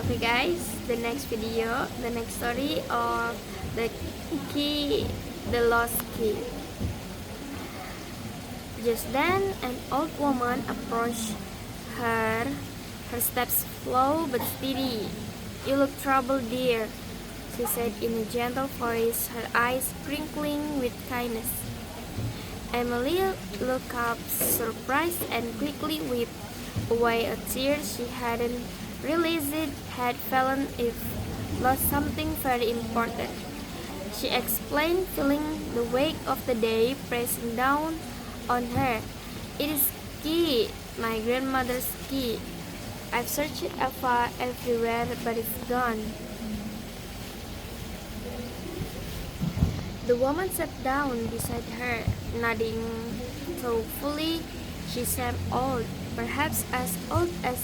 Okay guys, the next video, the next story of the key, the lost key. Just then, an old woman approached her. Her steps slow but steady. "You look troubled, dear," she said in a gentle voice, her eyes sprinkling with kindness. Emily looked up, surprised, and quickly wiped away a tear she hadn't realized it had fallen if lost something very important. She explained, feeling the weight of the day pressing down on her. "It is key, my grandmother's key. I've searched it everywhere, but it's gone." The woman sat down beside her, nodding thoughtfully. She seemed old, perhaps as old as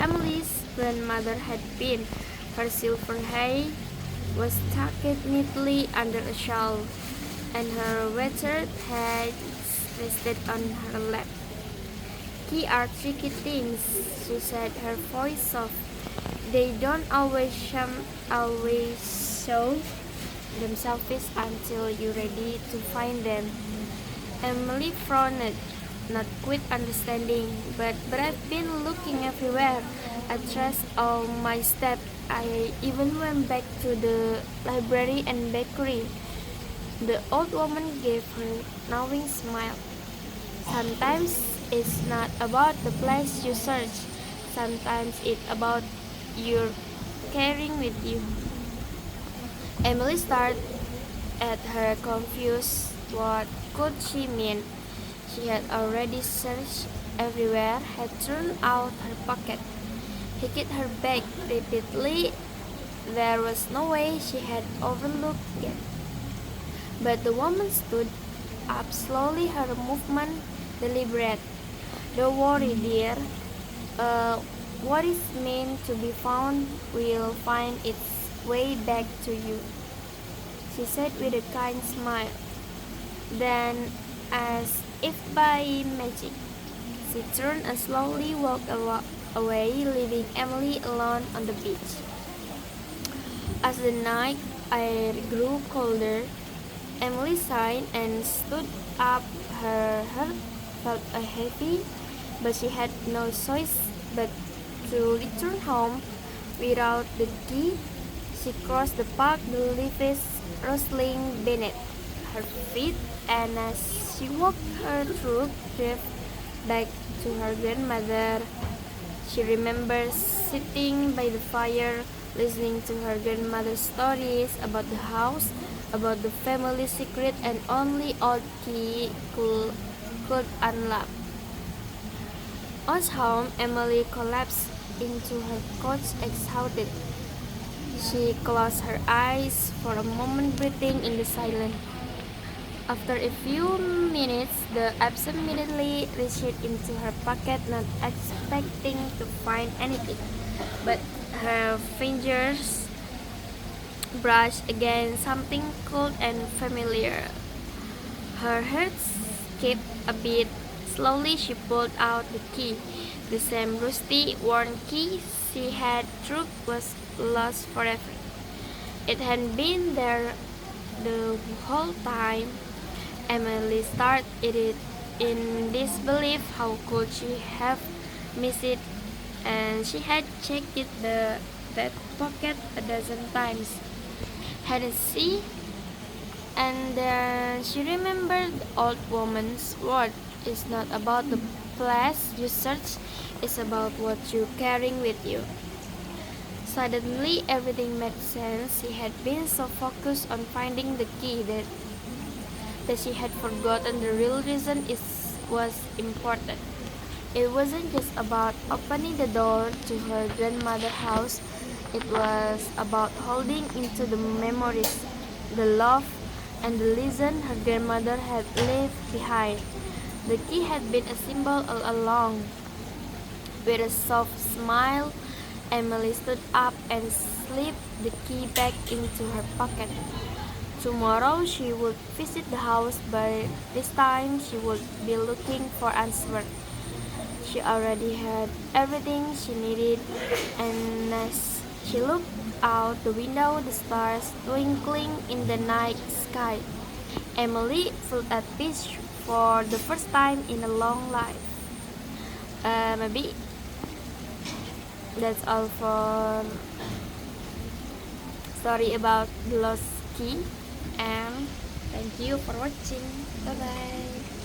Emily's grandmother had been. Her silver hair was tucked neatly under a shawl, and her weathered head rested on her lap. "Key are tricky things," she said, her voice soft. "They don't always show themselves until you're ready to find them." Emily frowned, not quite understanding. But I've been looking everywhere. I traced all my steps. I even went back to the library and bakery." The old woman gave her knowing smile. "Sometimes it's not about the place you search. Sometimes it's about your carrying with you." Emily stared at her, confused. What could she mean? She had already searched everywhere, had thrown out her pocket, hiked her bag repeatedly. There was no way she had overlooked it. But the woman stood up slowly, her movement deliberate. "Don't worry, dear. What is meant to be found will find its way back to you," she said with a kind smile. Then, as if by magic, she turned and slowly walked away, leaving Emily alone on the beach. As the night air grew colder, Emily sighed and stood up. Her heart felt heavy, but she had no choice but to return home without the key. She crossed the park, the leaves rustling beneath her feet, and as she walked, her thoughts drifted back to her grandmother. She remembers sitting by the fire, listening to her grandmother's stories about the house, about the family secret, and only old key could unlock. Once home, Emily collapsed into her couch, exhausted. She closed her eyes for a moment, breathing in the silence. After a few minutes, the absent immediately reached into her pocket, not expecting to find anything. But her fingers brushed against something cold and familiar. Her heart skipped a beat. Slowly she pulled out the key. The same rusty, worn key she had thought was lost forever. It had been there the whole time. Emily stared at it in disbelief. How could she have missed it? And she had checked that pocket a dozen times. Hadn't she? And then she remembered the old woman's word. "It's not about the place you search, it's about what you're carrying with you." Suddenly, everything made sense. She had been so focused on finding the key that she had forgotten the real reason it was important. It wasn't just about opening the door to her grandmother's house. It was about holding into the memories, the love, and the lesson her grandmother had left behind. The key had been a symbol all along. With a soft smile, Emily stood up and slipped the key back into her pocket. Tomorrow she would visit the house, but this time she would be looking for answers. She already had everything she needed, and She looked out the window, the stars twinkling in the night sky. Emily felt at peace for the first time in a long life. Maybe that's all for story about the lost key, and thank you for watching. Bye bye.